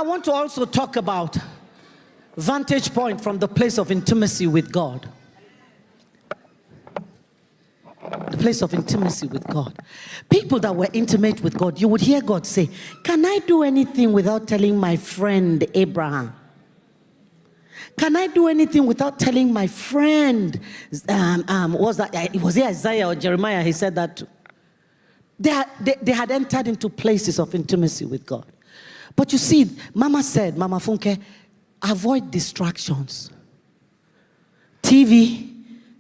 I want to also talk about vantage point from the place of intimacy with God. The place of intimacy with God. People that were intimate with God, you would hear God say, can I do anything without telling my friend Abraham? Can I do anything without telling my friend, was it Isaiah or Jeremiah? He said that they had entered into places of intimacy with God. But you see, Mama said, Mama Funke, avoid distractions. TV,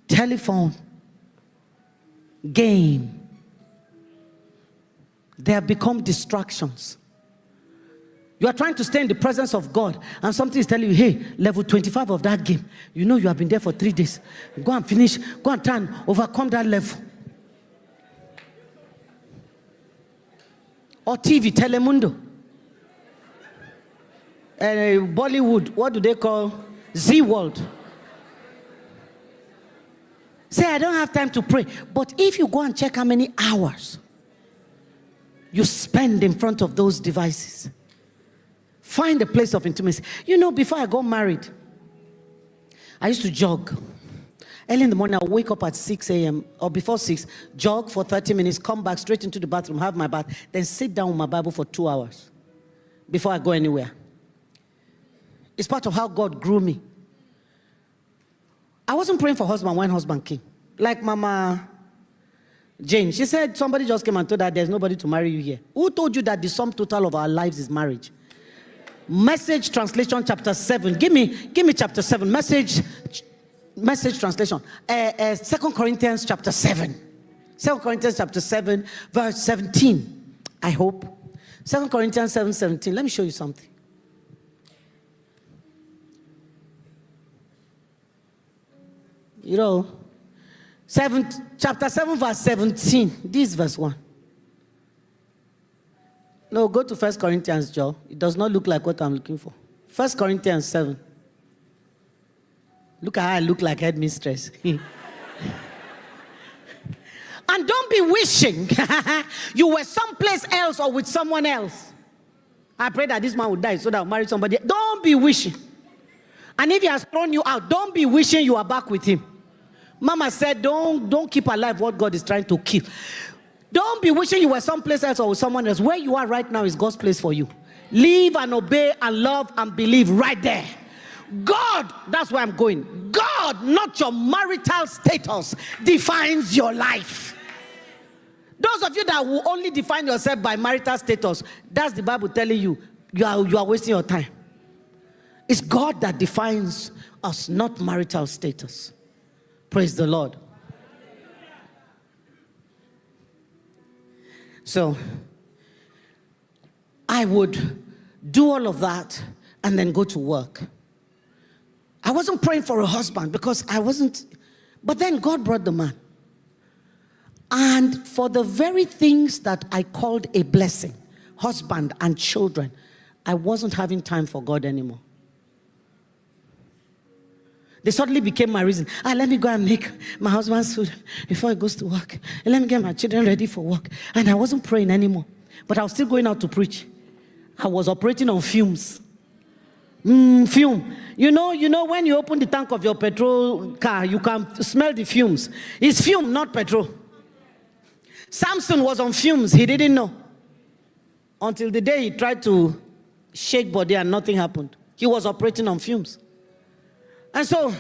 telephone, game. They have become distractions. You are trying to stay in the presence of God, and something is telling you, hey, level 25 of that game. You know you have been there for 3 days. Go and finish. Go and try and overcome that level. Or TV, Telemundo. Bollywood, what do they call? Z World. Say, I don't have time to pray. But if you go and check how many hours you spend in front of those devices, find a place of intimacy. You know, before I got married, I used to jog. Early in the morning, I'll wake up at 6 a.m. or before 6, jog for 30 minutes, come back straight into the bathroom, have my bath, then sit down with my Bible for 2 hours before I go anywhere. It's part of how God grew me. I wasn't praying for husband when husband came. Like Mama Jane, she said somebody just came and told her there's nobody to marry you here. Who told you that the sum total of our lives is marriage? Message translation chapter 7. Give me chapter 7. Message translation. 2 Corinthians chapter 7. 2 Corinthians chapter 7 verse 17. I hope. 2 Corinthians 7:17. Let me show you something. You know, chapter 7 verse 17. This verse 1. No, go to 1 Corinthians, Joe. It does not look like what I'm looking for. 1 Corinthians 7. Look at how I look like headmistress. And don't be wishing you were someplace else or with someone else. I pray that this man would die so that I'll marry somebody. Don't be wishing. And if he has thrown you out, don't be wishing you are back with him. Mama said, don't keep alive what God is trying to kill. Don't be wishing you were someplace else or with someone else. Where you are right now is God's place for you. Live and obey and love and believe right there. God, that's where I'm going. God, not your marital status, defines your life. Those of you that will only define yourself by marital status, that's the Bible telling you, you are wasting your time. It's God that defines us, not marital status. Praise the Lord. So, I would do all of that and then go to work. I wasn't praying for a husband because I wasn't, but then God brought the man. And for the very things that I called a blessing, husband and children, I wasn't having time for God anymore. They suddenly became my reason. Let me go and make my husband's food before he goes to work. And let me get my children ready for work. And I wasn't praying anymore. But I was still going out to preach. I was operating on fumes. Fume. You know when you open the tank of your petrol car, you can smell the fumes. It's fume, not petrol. Samson was on fumes. He didn't know. Until the day he tried to shake body and nothing happened. He was operating on fumes. And so,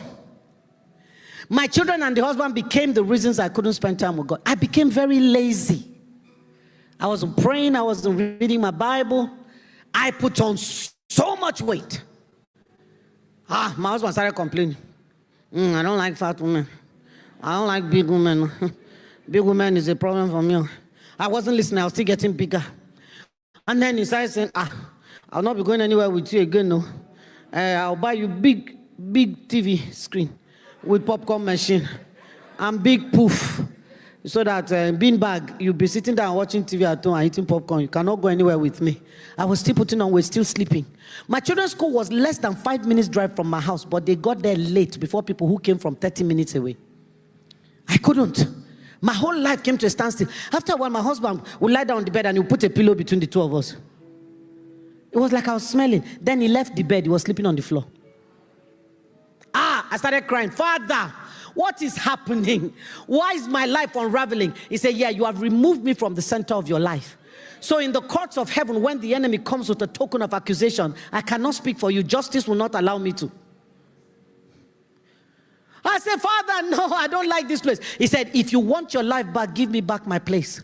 my children and the husband became the reasons I couldn't spend time with God. I became very lazy. I wasn't praying. I wasn't reading my Bible. I put on so much weight. My husband started complaining. I don't like fat women. I don't like big women. Big women is a problem for me. I wasn't listening. I was still getting bigger. And then he started saying, I'll not be going anywhere with you again, no. I'll buy you big TV screen with popcorn machine and big poof so that bean bag, you'll be sitting down watching TV at home and eating popcorn. You cannot go anywhere with me. I was still putting on weight, still sleeping. My children's school was less than 5 minutes drive from my house, but they got there late before people who came from 30 minutes away. I couldn't. My whole life came to a standstill. After a while, my husband would lie down on the bed and he would put a pillow between the two of us. It was like I was smelling. Then he left the bed. He was sleeping on the floor. I started crying. Father, what is happening? Why is my life unraveling? He said, yeah, you have removed me from the center of your life. So in the courts of heaven, when the enemy comes with a token of accusation, I cannot speak for you. Justice will not allow me to. I said, Father, no, I don't like this place. He said, if you want your life back, give me back my place.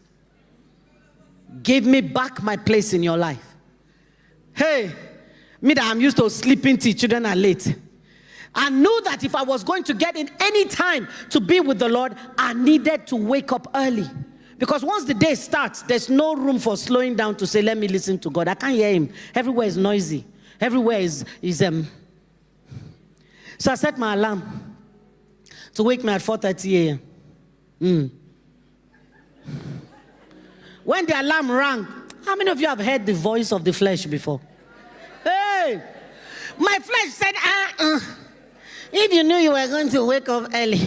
Give me back my place in your life. Hey, me that I'm used to sleeping till children are late. I knew that if I was going to get in any time to be with the Lord, I needed to wake up early. Because once the day starts, there's no room for slowing down to say, let me listen to God. I can't hear him. Everywhere is noisy. Everywhere is So I set my alarm to wake me at 4:30 a.m. When the alarm rang, how many of you have heard the voice of the flesh before? Hey! My flesh said, if you knew you were going to wake up early,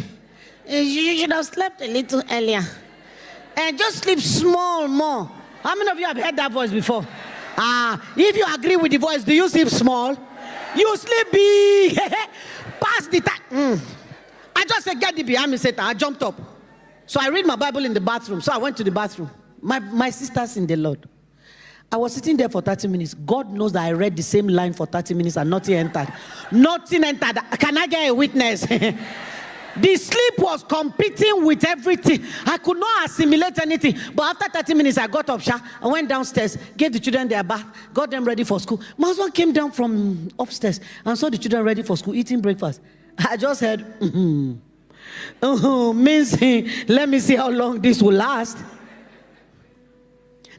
you should have slept a little earlier. And just sleep small more. How many of you have heard that voice before? If you agree with the voice, do you sleep small? You sleep big. Pass the time. I just said, get the behind me, Satan. I jumped up. So I read my Bible in the bathroom. So I went to the bathroom. My sisters in the Lord. I was sitting there for 30 minutes. God knows that I read the same line for 30 minutes and nothing entered. Nothing entered. Can I get a witness? The sleep was competing with everything. I could not assimilate anything. But after 30 minutes, I got up, I went downstairs, gave the children their bath, got them ready for school. My husband came down from upstairs and saw the children ready for school, eating breakfast. I just heard, means, let me see how long this will last.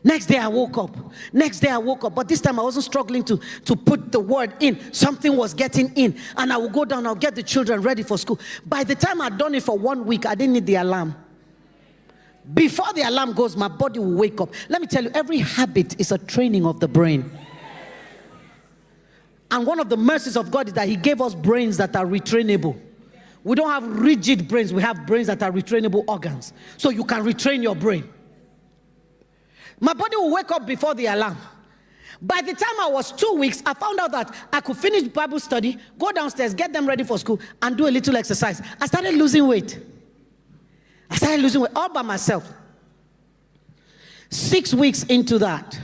Next day I woke up. But this time I wasn't struggling to put the word in. Something was getting in. And I would go down, I'll get the children ready for school. By the time I'd done it for 1 week, I didn't need the alarm. Before the alarm goes, my body will wake up. Let me tell you, every habit is a training of the brain. And one of the mercies of God is that he gave us brains that are retrainable. We don't have rigid brains. We have brains that are retrainable organs. So you can retrain your brain. My body will wake up before the alarm. By the time I was 2 weeks, I found out that I could finish Bible study, go downstairs, get them ready for school, and do a little exercise. I started losing weight. All by myself. 6 weeks into that,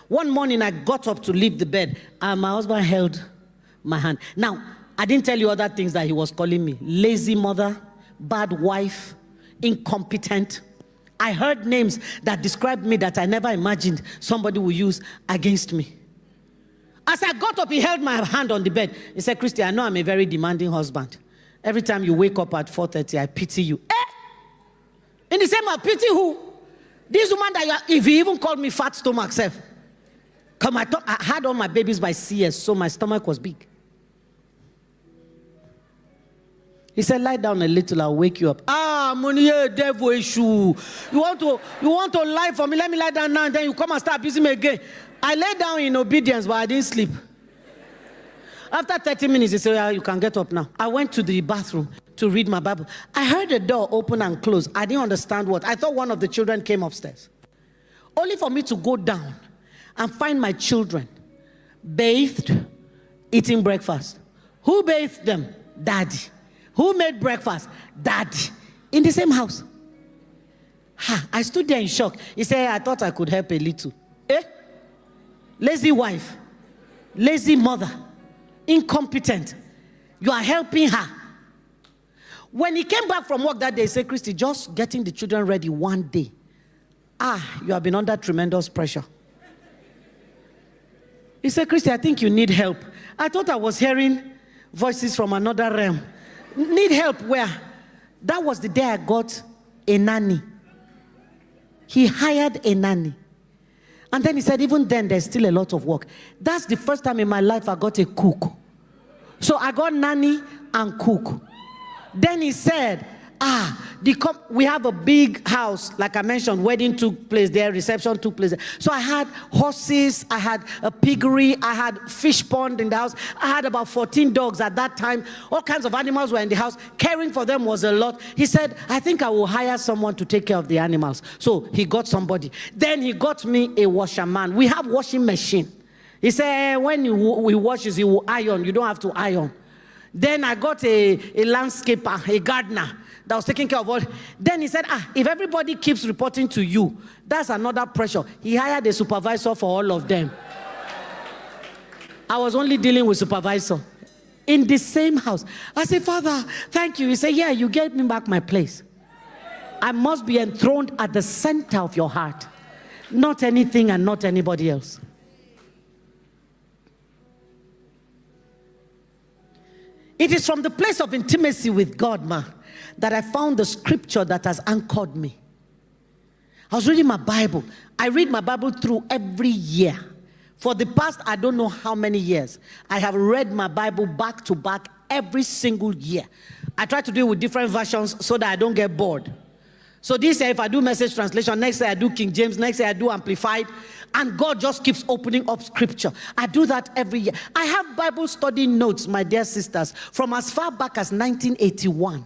one morning I got up to leave the bed, and my husband held my hand. Now, I didn't tell you other things that he was calling me. Lazy mother, bad wife, incompetent. I heard names that described me that I never imagined somebody would use against me. As I got up, he held my hand on the bed. He said, Christy, I know I'm a very demanding husband. Every time you wake up at 4:30, I pity you. In the same, I pity who? This woman that if he even called me fat stomach self. Come, I had all my babies by CS, so my stomach was big. He said, lie down a little, I'll wake you up. Money, devil issue. You want to lie for me? Let me lie down now, and then you come and start abusing me again. I lay down in obedience, but I didn't sleep. After 30 minutes, he said, you can get up now. I went to the bathroom to read my Bible. I heard the door open and close. I didn't understand what. I thought one of the children came upstairs. Only for me to go down and find my children bathed, eating breakfast. Who bathed them? Daddy. Who made breakfast? Daddy. In the same house. I stood there in shock. He said, I thought I could help a little. Lazy wife. Lazy mother. Incompetent. You are helping her. When he came back from work that day, he said, Christy, just getting the children ready one day. You have been under tremendous pressure. He said, Christy, I think you need help. I thought I was hearing voices from another realm. Need help where? That was the day I got a nanny. He hired a nanny. And then he said, even then, there's still a lot of work. That's the first time in my life I got a cook. So I got nanny and cook. Then he said, we have a big house, like I mentioned, wedding took place there, reception took place there. So I had horses, I had a piggery, I had fish pond in the house. I had about 14 dogs at that time. All kinds of animals were in the house. Caring for them was a lot. He said, I think I will hire someone to take care of the animals. So he got somebody. Then he got me a washerman. We have washing machine. He said, when he washes, he will iron. You don't have to iron. Then I got a landscaper, a gardener that was taking care of all. Then he said, if everybody keeps reporting to you, that's another pressure. He hired a supervisor for all of them. I was only dealing with supervisor in the same house. I said, Father, thank you. He said, yeah, you gave me back my place. I must be enthroned at the center of your heart. Not anything and not anybody else. It is from the place of intimacy with God, that I found the scripture that has anchored me. I was reading my Bible. I read my Bible through every year. For the past, I don't know how many years, I have read my Bible back to back every single year. I try to do it with different versions so that I don't get bored. So this year, if I do message translation, next year I do King James, next year I do Amplified, and God just keeps opening up scripture. I do that every year. I have Bible study notes, my dear sisters, from as far back as 1981.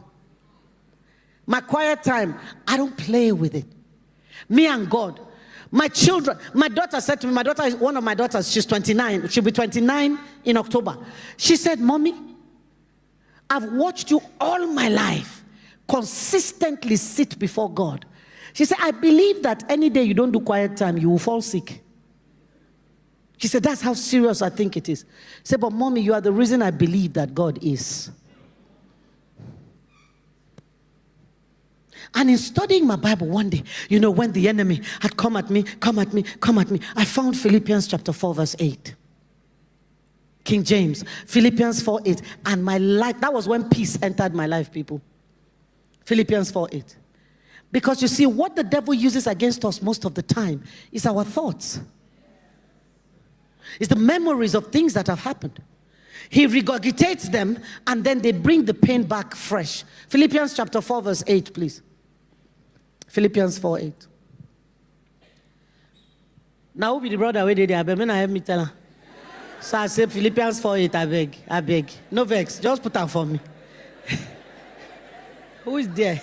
My quiet time, I don't play with it. Me and God. My children, my daughter said to me, one of my daughters, she's 29, she'll be 29 in October. She said, Mommy, I've watched you all my life consistently sit before God. She said, I believe that any day you don't do quiet time, you will fall sick. She said, that's how serious I think it is. I said, but Mommy, you are the reason I believe that God is. And in studying my Bible one day, when the enemy had come at me, I found Philippians chapter 4, verse 8. King James, Philippians 4, 8. And my life, that was when peace entered my life, people. Philippians 4, 8. Because you see, what the devil uses against us most of the time is our thoughts. It's the memories of things that have happened. He regurgitates them, and then they bring the pain back fresh. Philippians chapter 4, verse 8, please. Philippians 4, 8. Now, who be the brother where they are? But when I have me tell her. So I say Philippians 4, 8, I beg. No vex, just put that for me. Who is there?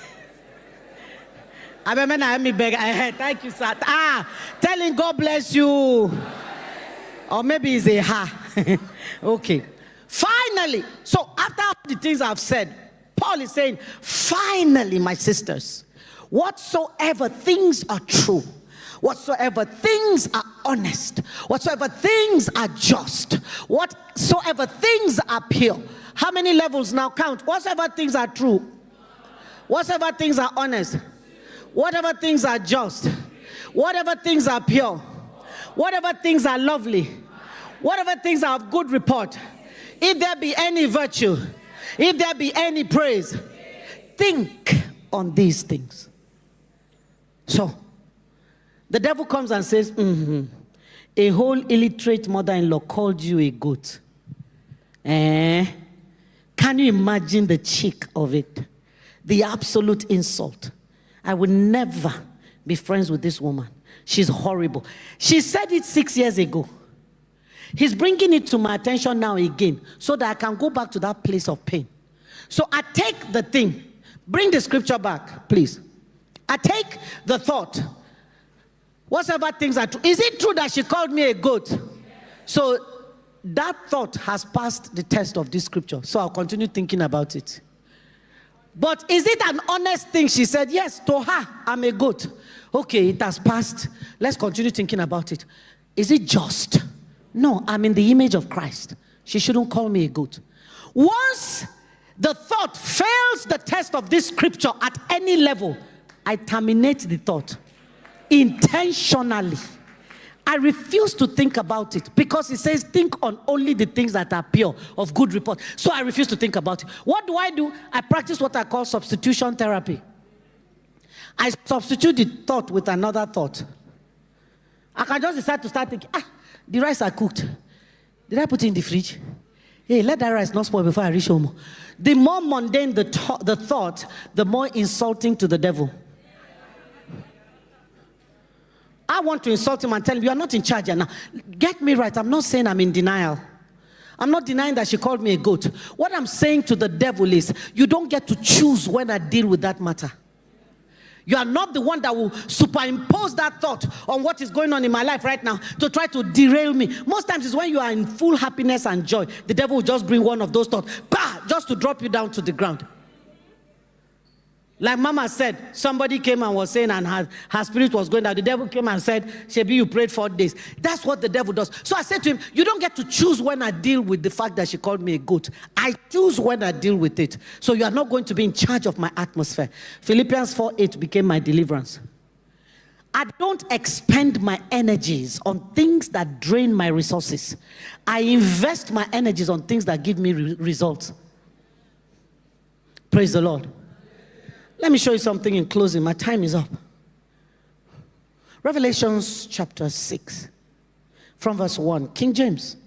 I have me beg. Thank you, sir. Telling God bless you. Or maybe it's a ha. Okay. Finally, so after all the things I've said, Paul is saying, finally, my sisters, whatsoever things are true, whatsoever things are honest, whatsoever things are just, whatsoever things are pure. How many levels now? Count. Whatsoever things are true, whatsoever things are honest, whatever things are just, whatever things are pure, whatever things are lovely, whatever things are of good report, if there be any virtue, if there be any praise, think on these things. So, the devil comes and says, a whole illiterate mother-in-law called you a goat. Can you imagine the cheek of it? The absolute insult. I would never be friends with this woman. She's horrible. She said it 6 years ago. He's bringing it to my attention now again so that I can go back to that place of pain. So I take the thing. Bring the scripture back, please. I take the thought. Whatever things are true. Is it true that she called me a goat? So that thought has passed the test of this scripture. So I'll continue thinking about it. But is it an honest thing? She said, yes, to her, I'm a goat. Okay, it has passed. Let's continue thinking about it. Is it just? No, I'm in the image of Christ. She shouldn't call me a goat. Once the thought fails the test of this scripture at any level, I terminate the thought intentionally. I refuse to think about it because it says think on only the things that are pure, of good report. So I refuse to think about it. What do? I practice what I call substitution therapy. I substitute the thought with another thought. I can just decide to start thinking, the rice are cooked. Did I put it in the fridge? Hey, let that rice not spoil before I reach home. The more mundane the thought, the more insulting to the devil. I want to insult him and tell him, you are not in charge now. Get me right. I'm not saying I'm in denial. I'm not denying that she called me a goat. What I'm saying to the devil is, you don't get to choose when I deal with that matter. You are not the one that will superimpose that thought on what is going on in my life right now to try to derail me. Most times it's when you are in full happiness and joy, the devil will just bring one of those thoughts, bah, just to drop you down to the ground. Like Mama said, somebody came and was saying, and her spirit was going down. The devil came and said, Shebi, you prayed 4 days. That's what the devil does. So I said to him, you don't get to choose when I deal with the fact that she called me a goat. I choose when I deal with it. So you are not going to be in charge of my atmosphere. Philippians 4:8 became my deliverance. I don't expend my energies on things that drain my resources. I invest my energies on things that give me results. Praise the Lord. Let me show you something in closing. My time is up. Revelations chapter 6, from verse 1. King James.